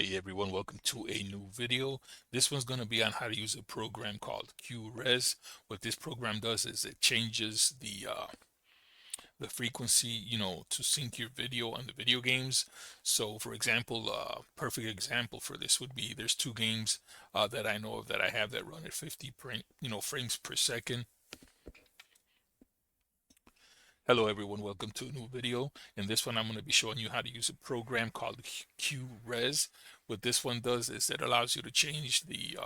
Hey everyone, welcome to a new video. This one's going to be on how to use a program called QRes. What this program does is it changes the frequency, to sync your video on the video games. So for example, perfect example for this would be there's two games that I know of that I have that run at 50 frames per second. Hello everyone, welcome to a new video. In this one I'm going to be showing you how to use a program called QRes. What this one does is it allows you to change the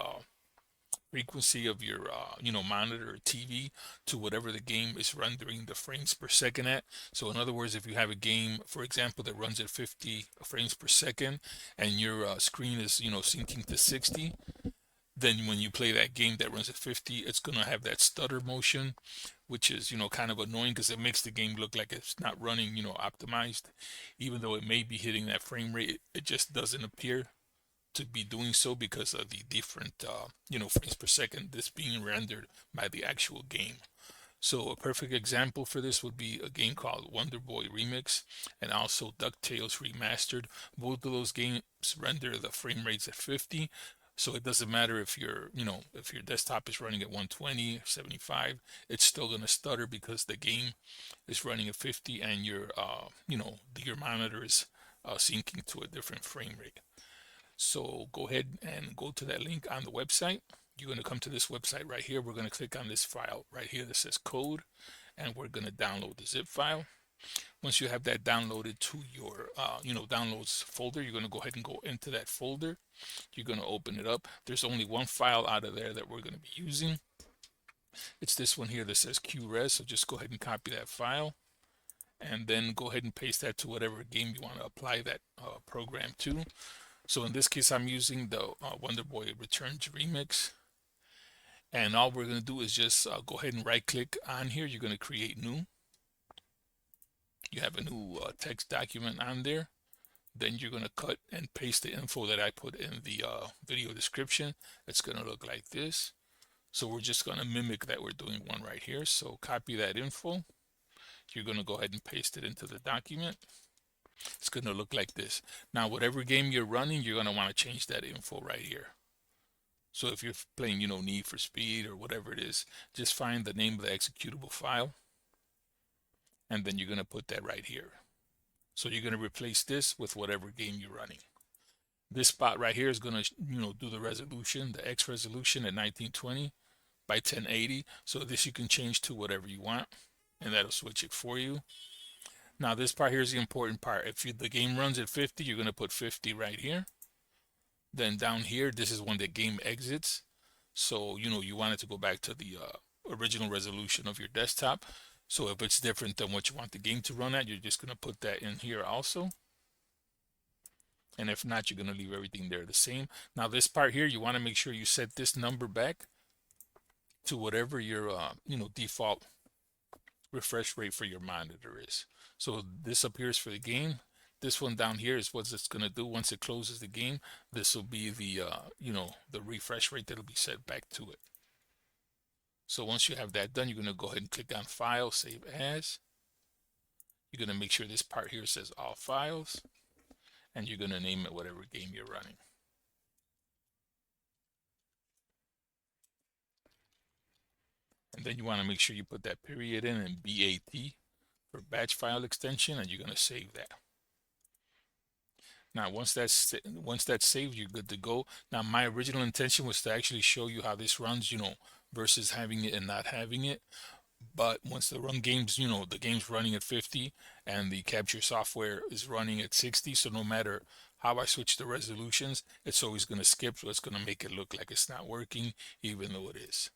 frequency of your monitor or TV to whatever the game is rendering the frames per second at. So in other words, if you have a game, for example, that runs at 50 frames per second and your screen is syncing to 60, then when you play that game that runs at 50, it's going to have that stutter motion, which is, kind of annoying because it makes the game look like it's not running, optimized. Even though it may be hitting that frame rate, it just doesn't appear to be doing so because of the different, frames per second that's being rendered by the actual game. So a perfect example for this would be a game called Wonder Boy Remix and also DuckTales Remastered. Both of those games render the frame rates at 50. So it doesn't matter if if your desktop is running at 120 or 75, it's still going to stutter because the game is running at 50 and your monitor is syncing to a different frame rate. So go ahead and go to that link on the website. You're going to come to this website right here. We're going to click on this file right here that says code, and we're going to download the zip file. Once you have that downloaded to your downloads folder, you're going to go ahead and go into that folder. You're going to open it up. There's only one file out of there that we're going to be using. It's this one here that says QRes. So just go ahead and copy that file and then go ahead and paste that to whatever game you want to apply that program to. So in this case, I'm using the Wonder Boy Returns Remix. And all we're going to do is just go ahead and right click on here. You're going to create new. You have a new text document on there. Then you're going to cut and paste the info that I put in the video description. It's going to look like this. So we're just going to mimic that. We're doing one right here. So copy that info. You're going to go ahead and paste it into the document. It's going to look like this. Now, whatever game you're running, you're going to want to change that info right here. So if you're playing, Need for Speed or whatever it is, just find the name of the executable file. And then you're going to put that right here. So you're going to replace this with whatever game you're running. This spot right here is going to, do the resolution, the X resolution at 1920 by 1080. So this you can change to whatever you want, and that'll switch it for you. Now this part here is the important part. If the game runs at 50, you're going to put 50 right here. Then down here, this is when the game exits. So, you want it to go back to the original resolution of your desktop. So if it's different than what you want the game to run at, you're just going to put that in here also. And if not, you're going to leave everything there the same. Now this part here, you want to make sure you set this number back to whatever your, default refresh rate for your monitor is. So this appears for the game. This one down here is what it's going to do once it closes the game. This will be the, the refresh rate that'll be set back to it. So once you have that done, you're going to go ahead and click on File, Save As. You're going to make sure this part here says All Files, and you're going to name it whatever game you're running. And then you want to make sure you put that period in and BAT for batch file extension, and you're going to save that. Now, once that's saved, you're good to go. Now, my original intention was to actually show you how this runs, versus having it and not having it. But once the game's running at 50 and the capture software is running at 60, so no matter how I switch the resolutions, it's always going to skip. So it's going to make it look like it's not working, even though it is.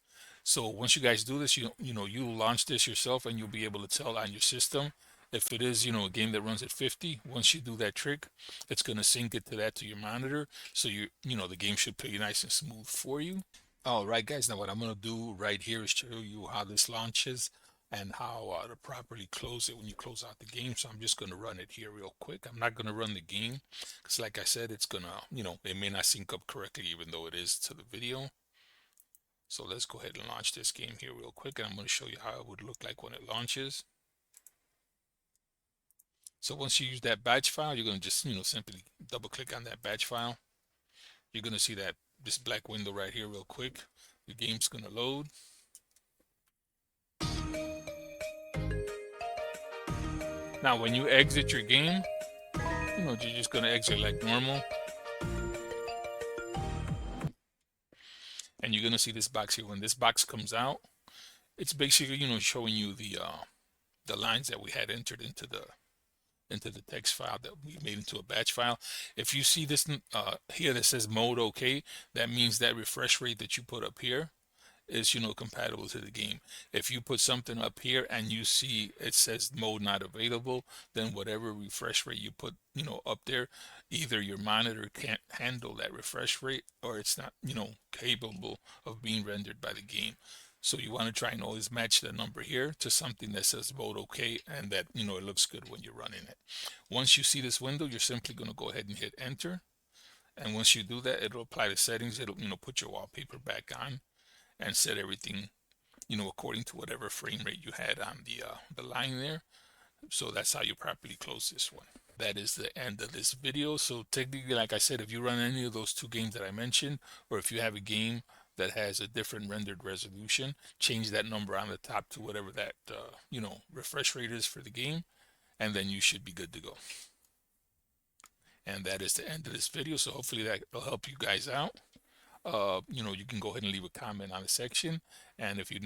So once you guys do this, you'll launch this yourself and you'll be able to tell on your system if it is, a game that runs at 50. Once you do that trick, it's going to sync it to your monitor. So the game should play nice and smooth for you. All right, guys. Now what I'm going to do right here is show you how this launches and how to properly close it when you close out the game. So I'm just going to run it here real quick. I'm not going to run the game because like I said, it's going to, it may not sync up correctly, even though it is to the video. So let's go ahead and launch this game here real quick, and I'm going to show you how it would look like when it launches. So once you use that batch file, you're going to just, simply double click on that batch file. You're gonna see that this black window right here real quick. The game's gonna load. Now when you exit your game, you're just gonna exit like normal, and you're gonna see this box here. When this box comes out, it's basically showing you the lines that we had entered into the text file that we made into a batch file. If you see this here that says mode OK, that means that refresh rate that you put up here is compatible to the game. If you put something up here and you see it says mode not available, then whatever refresh rate you put up there, either your monitor can't handle that refresh rate or it's not capable of being rendered by the game. So you want to try and always match the number here to something that says mode OK and that it looks good when you're running it. Once you see this window, you're simply going to go ahead and hit enter, and once you do that, it'll apply the settings. It'll put your wallpaper back on and set everything according to whatever frame rate you had on the line there. So that's how you properly close this one. That is the end of this video. So technically, like I said, if you run any of those two games that I mentioned, or if you have a game that has a different rendered resolution, change that number on the top to whatever that refresh rate is for the game, and then you should be good to go. And that is the end of this video. So hopefully that will help you guys out. You can go ahead and leave a comment on the section, and if you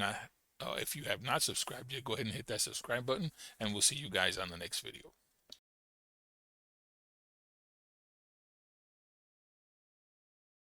have not subscribed yet, go ahead and hit that subscribe button, and we'll see you guys on the next video.